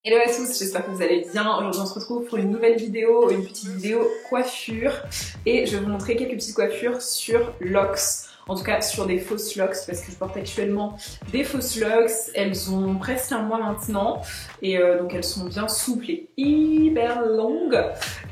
Hello à tous, j'espère que vous allez bien. Aujourd'hui on se retrouve pour une nouvelle vidéo, une petite vidéo coiffure. Et je vais vous montrer quelques petites coiffures sur locks. En tout cas sur des fausses locks parce que je porte actuellement des fausses locks. Elles ont presque un mois maintenant. Et donc elles sont bien souples et hyper longues.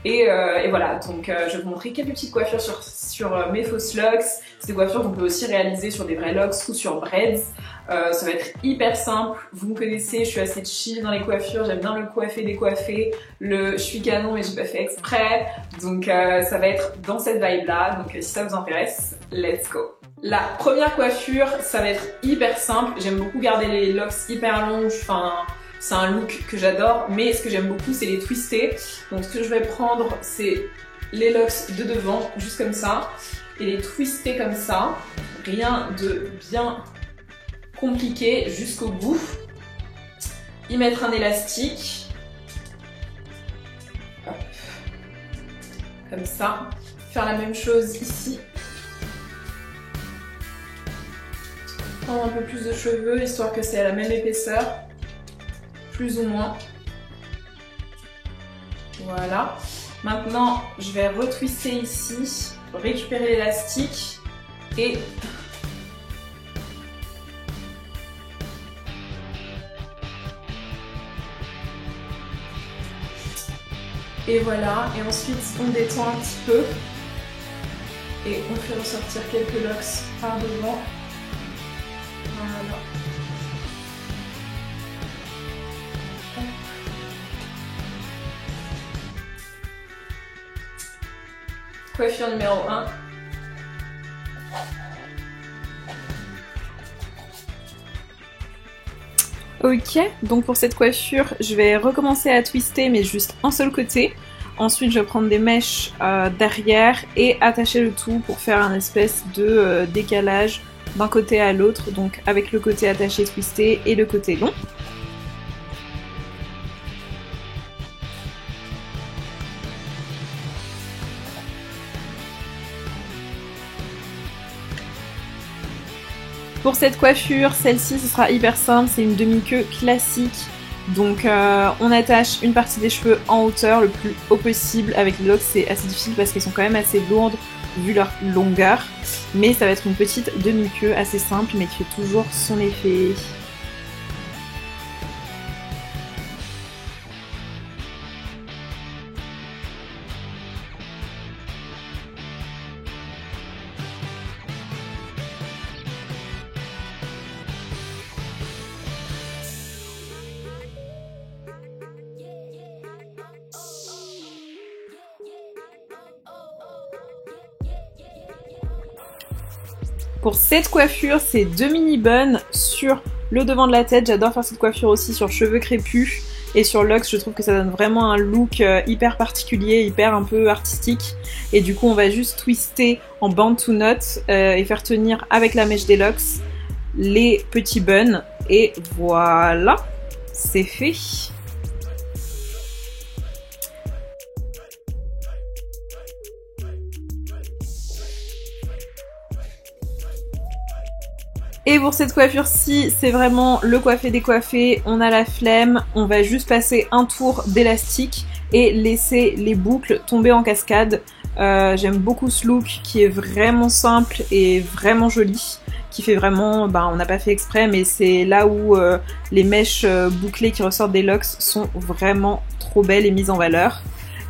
Et voilà, donc je vais vous montrer quelques petites coiffures sur mes fausses locks. C'est des coiffures qu'on peut aussi réaliser sur des vrais locks ou sur braids. Ça va être hyper simple, vous me connaissez, je suis assez chill dans les coiffures, j'aime bien le coiffer, décoiffer, je suis canon mais j'ai pas fait exprès, donc ça va être dans cette vibe là, donc si ça vous intéresse, let's go. La première coiffure, ça va être hyper simple, j'aime beaucoup garder les locks hyper longs, enfin c'est un look que j'adore, mais ce que j'aime beaucoup c'est les twister, donc ce que je vais prendre c'est les locks de devant, juste comme ça, et les twister comme ça, rien de bien compliqué jusqu'au bout, y mettre un élastique, hop, comme ça, faire la même chose ici, prendre un peu plus de cheveux histoire que c'est à la même épaisseur, plus ou moins, voilà. Maintenant je vais retwister ici, récupérer l'élastique et voilà, et ensuite on détend un petit peu et on fait ressortir quelques locks par devant. Voilà. Coiffure numéro 1. Ok, donc pour cette coiffure, je vais recommencer à twister mais juste un seul côté. Ensuite, je vais prendre des mèches derrière et attacher le tout pour faire un espèce de décalage d'un côté à l'autre, donc avec le côté attaché twisté et le côté long. Pour cette coiffure, celle-ci, ce sera hyper simple, c'est une demi-queue classique. Donc on attache une partie des cheveux en hauteur le plus haut possible. Avec les locks, c'est assez difficile parce qu'elles sont quand même assez lourdes vu leur longueur. Mais ça va être une petite demi-queue assez simple mais qui fait toujours son effet. Pour cette coiffure, c'est deux mini buns sur le devant de la tête. J'adore faire cette coiffure aussi sur cheveux crépus et sur locks. Je trouve que ça donne vraiment un look hyper particulier, hyper un peu artistique. Et du coup, on va juste twister en band to knot et faire tenir avec la mèche des locks les petits buns. Et voilà, c'est fait. Et pour cette coiffure-ci, c'est vraiment le coiffé décoiffé, on a la flemme, on va juste passer un tour d'élastique et laisser les boucles tomber en cascade. J'aime beaucoup ce look qui est vraiment simple et vraiment joli, qui fait vraiment, on n'a pas fait exprès, mais c'est là où les mèches bouclées qui ressortent des locks sont vraiment trop belles et mises en valeur.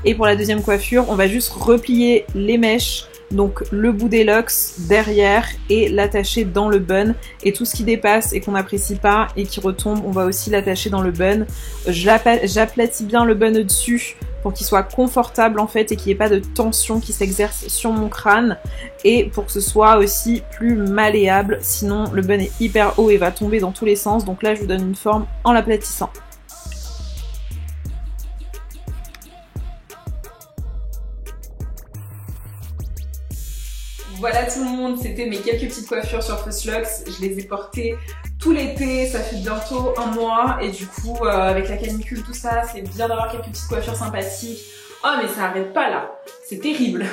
Et pour la deuxième coiffure, on va juste replier les mèches, donc le bout des locks derrière et l'attacher dans le bun, et tout ce qui dépasse et qu'on n'apprécie pas et qui retombe, on va aussi l'attacher dans le bun. J'aplatis bien le bun au-dessus pour qu'il soit confortable en fait et qu'il n'y ait pas de tension qui s'exerce sur mon crâne, et pour que ce soit aussi plus malléable, sinon le bun est hyper haut et va tomber dans tous les sens. Donc là je vous donne une forme en l'aplatissant. Voilà tout le monde, c'était mes quelques petites coiffures sur Fausse Locks. Je les ai portées tout l'été, ça fait bientôt un mois et du coup avec la canicule tout ça, c'est bien d'avoir quelques petites coiffures sympathiques. Oh mais ça arrête pas là, c'est terrible.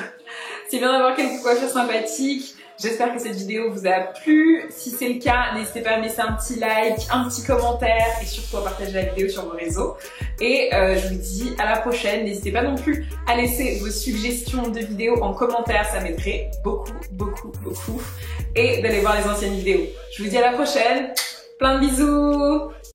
C'est bien d'avoir quelques coiffures sympathiques J'espère que cette vidéo vous a plu. Si c'est le cas, n'hésitez pas à me laisser un petit like, un petit commentaire et surtout à partager la vidéo sur vos réseaux. Et je vous dis à la prochaine. N'hésitez pas non plus à laisser vos suggestions de vidéos en commentaire, ça m'aiderait beaucoup. Et d'aller voir les anciennes vidéos. Je vous dis à la prochaine. Plein de bisous!